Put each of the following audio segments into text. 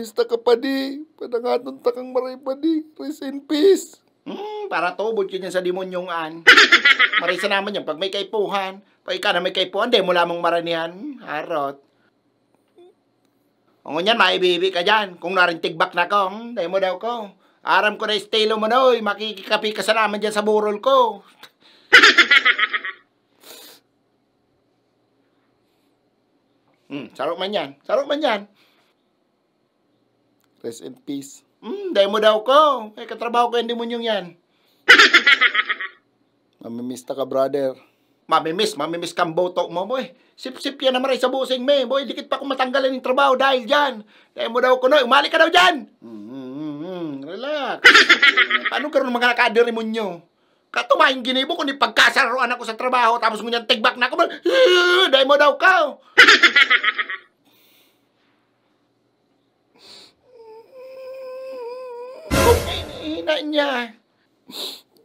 mamimista ka pa di. Panangaton ta kang maray pa di. Rest in peace. Para tubod ka dyan sa demonyong an. Marisa naman yan pag may kaipuhan. Pag ikaw na may kaipuhan, di mo lamang maranihan. Harot. O ngunyan, maibibi ka dyan. Kung narintigbak na ko, di mo daw ko. Aram ko na estilo mo na, makikikapi ka sa naman dyan sa burol ko. Sarok man yan. Sarok man yan. Rest in peace. Dahil mo daw ko. May katrabaho ko yung demonyong yan. Mamimista ka, brother. Mamimiss kang boto mo, boy. Sip-sip yan naman sa busing me. Boy, dikit pa kung matanggalan yung trabaho dahil dyan. Dahil mo daw ko, no, umali ka daw dyan. Relax. Paano karoon mga nakaderemonyo? Katumahin ginibo kung ipagkasaruan ako sa trabaho tapos ngunyan tigbak na ako. Dahil mo daw ka. Hina niya.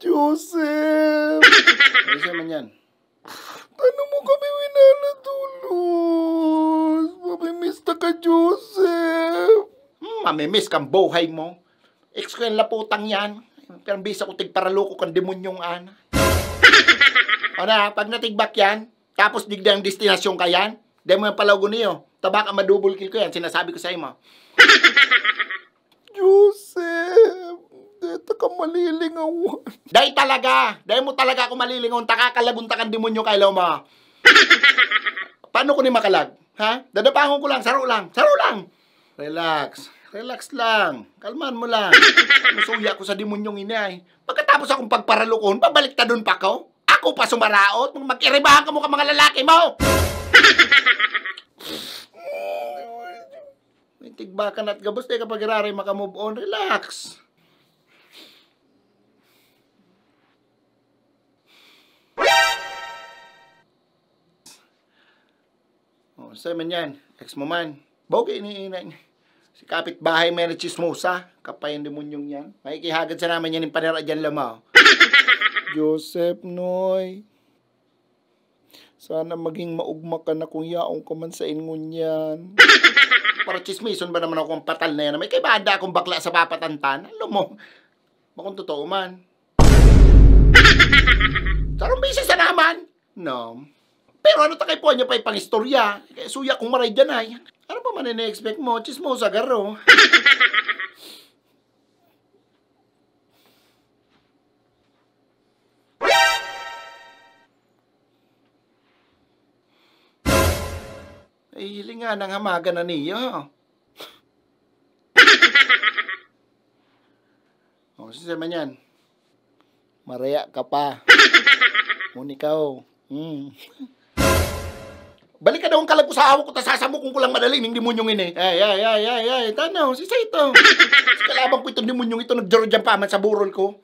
Joseph! Ayos naman yan. Paano mo kami winalatulos? Mamimista ka, Joseph! Mamimiss kang buhay mo. Ex ko yung laputang yan. Pero bisa ko tigparaloko kang demonyong ana. O na, pag natigbak yan, tapos digdang destinasyon ka yan, dahil mo yung palago niyo. Tabaka madouble kill ko yan, sinasabi ko sa iyo mo. Joseph! Dito ka malilingawan. Dahil talaga, dahil mo talaga ako malilingon, takakalagunta kang demonyo kay mo. Paano ko ni makalag? Ha? Dadapahon ko lang, saro lang, saro lang. Relax. Relax lang. Kalman mo lang. Masuya ko sa demonyong inay. Pagkatapos akong pagparalukon, pabalik ta doon pa ko. Ako pa sumaraot. Mag-iribahan ka mo ka mga lalaki mo. May tigbakan at gabos. Di kapag iraray makamove on. Relax. Oh, sa'yo man yan. Ex mo man. Bogey iniinay. Si kapitbahay may chismosa. Kapay ang demonyong yan. Makikihagad sa naman yan yung panira dyan lamaw. Joseph, Noy. Sana maging maugma ka na kung yaong ka man sa ingon yan. Para chismison ba naman ako ang patal na yan? May kaibada akong bakla sa papatantan. Alam mo, bakong totoo man. Sarong bisis na naman. No. Pero ano takay po niya pa ipang istorya? Suya kong maray dyan ay. Ano pa man ina-expect mo? Chismosa garo. Ay, hilinga ng hamaga na niyo. O, sasama yan. Maraya ka pa. Munikaw. Balik ka daw ang kalag ko sa hawak ko, tasasabok ko lang madaling yung demonyong ini. Ay, tanaw, si Saito. Kalaban ko itong demonyong ito, nagdaro dyan pa man sa burol ko.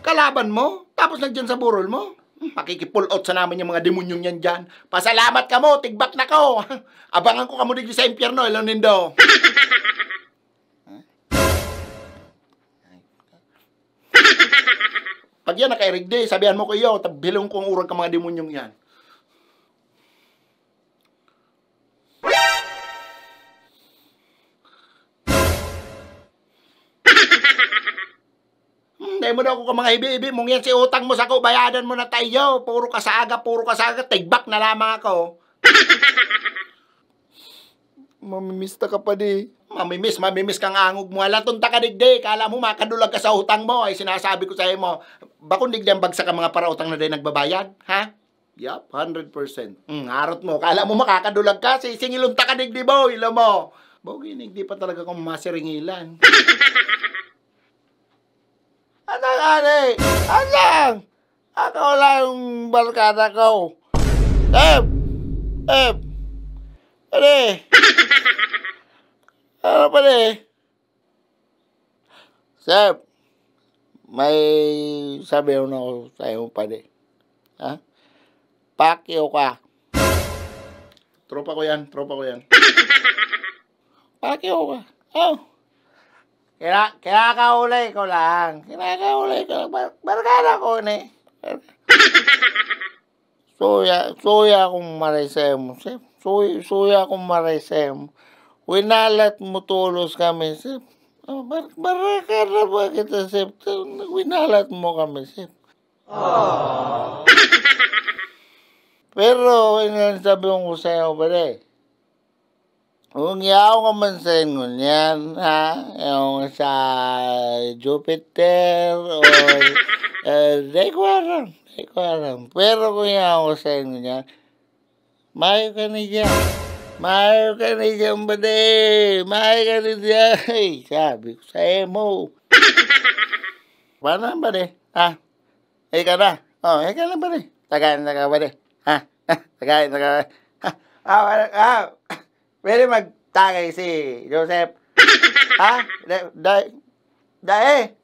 Kalaban mo? Tapos nagdyan sa burol mo? Makikipull out sa namin yung mga demonyong yan dyan. Pasalamat ka mo, tigbak na ko. Abangan ko ka mo digli sa impyerno, ilaw nindo. Pag yan nakairigde, sabihan mo ko iyo, tabilong kong urag ka mga demonyong yan. Dahil mo daw ako mga hibi-hibi mong yan si utang mo sa ko, bayadan mo na tayo. Puro ka sa aga, tigbak na lamang ako. Mamimista ka pa di. Mamimiss kang angog mo. Alatunta ka digdi, kala mo makadulag ka sa utang mo. Ay sinasabi ko sa iyo mo, bakong digdi ang bagsa ka mga parautang na din nagbabayad? Ha? Yup, 100%. Harot mo, kala mo makakadulag ka, sisingilunta ka digdi mo, ilo mo. Bogi, digdi pa talaga kung masiringilan. Anong ani? Anong? Ako lang yung barkada ko. Ano? Ano pa di? Sep, may sabihin ako sa iyo pa di. Ha? Pakyo ka. Tropa ko yan. Pakyo ka. Oh. Kinakaulay ko lang. Barkada ko ni. Suya akong marisem. Suya akong marisem. Winalat mo tulos kami, Sip. Oh, baraka na ba kita, Sip? Winalat mo kami, Sip. Pero, yun sabi ko sa'yo, pare. Kung yaw ka man sa ngunyan, ha? Yung sa Jupiter, o di ko alam. Pero kung yaw ka sa ngunyan, mayo ka na dyan. Mayo ka na dyan, pare. Mayo ka na dyan. Ay, sabi ko sa'yo mo. Paano, pare? Ha? Ika na. Oh, ika na, pare. Tagayin na ka, pare. Ha? Tagayin na ka. Pwede magtagay si Joseph. Ha? Dahil.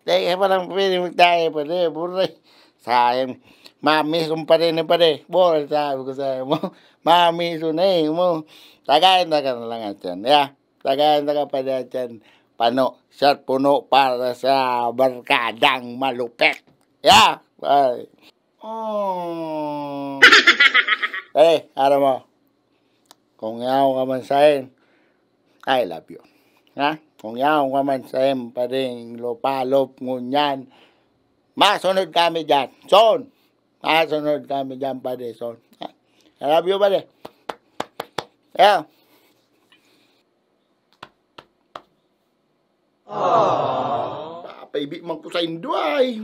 Dahil pa lang pwede magtagay pa rin. Buray. Sayang. Mamisun pa rin pa rin. Buray, sabi ko sa'yo mo. Mamisun na mo. Tagayin na ka na lang at yan. Yeah. Tagayin na ka pa rin at yan. Pano. Shot puno para sa barkadang malupet. Yeah. Bye. Oh. Hey, araw mo. Kung yaw ka man sa'yo, I love you. Ha? Kung yaw ka man sa'yo, pa rin lopalop ngunyan, masunod kami dyan. Son! Masunod kami dyan pa rin, son. Ha? I love you pa rin. Yeah. Paibig man ko sa Indo ay.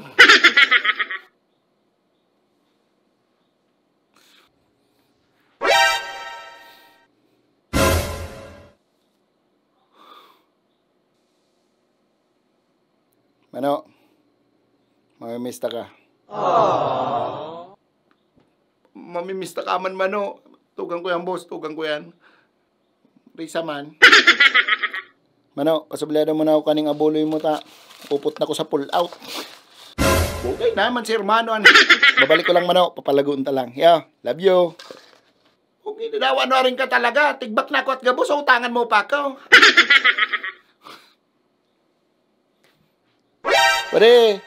Mano, mamimista ka. Mamimista ka man, Mano. Tugang ko yan, boss. Tugang ko yan. Risa man. Mano, pasublado mo na ako kaning abuloy mo ta. Puput na ko sa pull out. Okay naman si hermano. Babalik ko lang, Mano. Papalagoon ta lang. Yo, love you. Kung ininawa na rin ka talaga, tigbak na ako at gabos, utangan mo pa ako. Pare.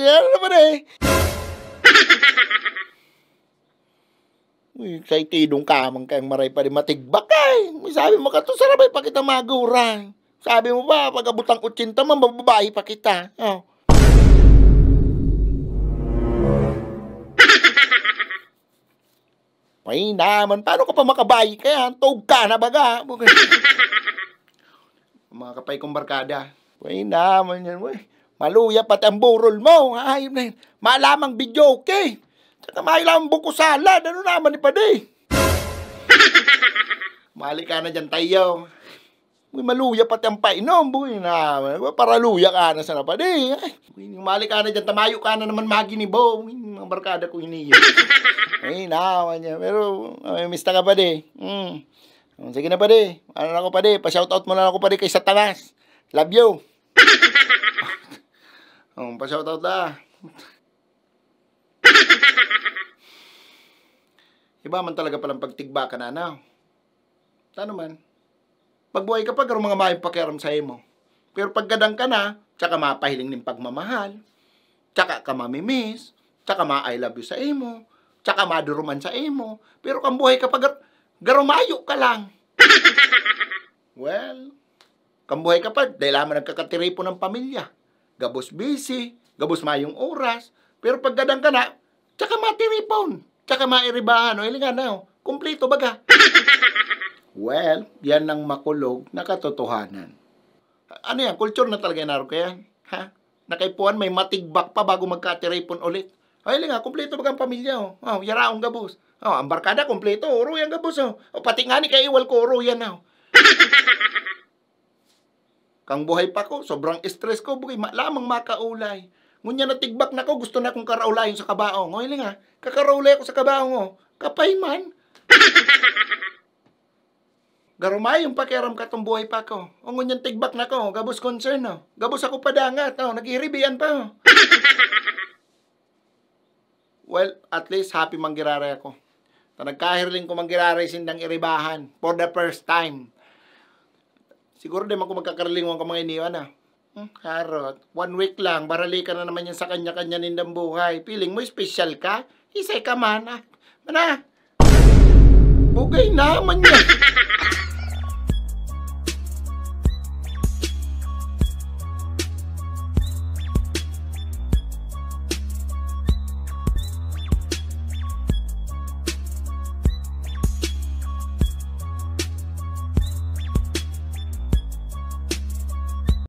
Ano pare? Uy, kay tidong kamang kayang maray pa rin matigbak ay. Sabi mo ka to, sarabay pa kita magura. Sabi mo ba, pagabutang 80 man, mababae pa kita. Oh. Ay naman, paano ka pa makabayi kaya? Tog ka na baga. Mga kapay kong barkada. Ay naman yan, wey. Maluya pati ang burol mo. Ayop na yun. Malamang video, okay? Tsaka mailang buko salad. Ano naman ni Padi? Mali ka na dyan tayo. Uy, maluya pati ang painom. Uy, naman. Para luya ka na sa Padi. Mali ka na dyan. Tamayo ka na naman maginibo. Mga barkada ko hiniyo. Ay naman yan. Pero, mista ka Padi. Sige na Padi. Ano na ako Padi? Pa-shoutout mo na ako Padi kay Satanas. Love you. Pa-shoutout na. Iba man talaga palang pagtigba ka na, no? Ano man? Pagbuhay ka pa, mga may pakiaram sa mo. Pero paggadang ka na, tsaka mapahiling ng pagmamahal, tsaka ka mamimiss, tsaka ma-I love you sa imo, tsaka maduruman sa imo. Pero kung buhay ka pa, garumayo ka lang. Well, kung buhay ka pa, dahil naman nagkakatiripo ng pamilya. Gabos busy, gabos mayong oras, pero paggadang ka na, tsaka matiripon, tsaka mairibahan, o ilingan na, kumplito baga. Well, yan ang makulog na katotohanan. Ano yan, culture na talaga yan, kaya? Ha? Nakaipuan, may matigbak pa bago magkatiripon ulit. Ay, ilingan, kumplito baga ang pamilya, oh, yaraong gabos. Oh, ang barkada, kumplito, uro yan gabos, oh. O, pati nga ni kay iwal ko, uro yan, oh. Kang buhay pa ko, sobrang stress ko, bugay, lamang makaulay. Ngunya natigbak na ko, gusto na akong karaulayin sa kabaong. O, hiling ha, kakaraulay ako sa kabaong, o. Kapay man. Garumay, yung pakiaram ka tong buhay pa ko. O, ngunyan tigbak na ko, gabos concern, o. Gabos ako padangat, o, nag-iribian pa, o. Well, at least happy manggirare ako. Nagkahirling ko manggirare sindang iribahan for the first time. Siguro di man ko magkakarlingon ka mga iniwan na. Harot. 1 week lang, barali ka na naman yan sa kanya-kanya nindang buhay. Piling mo, special ka? Isay ka man. Mana? Bugay naman yan.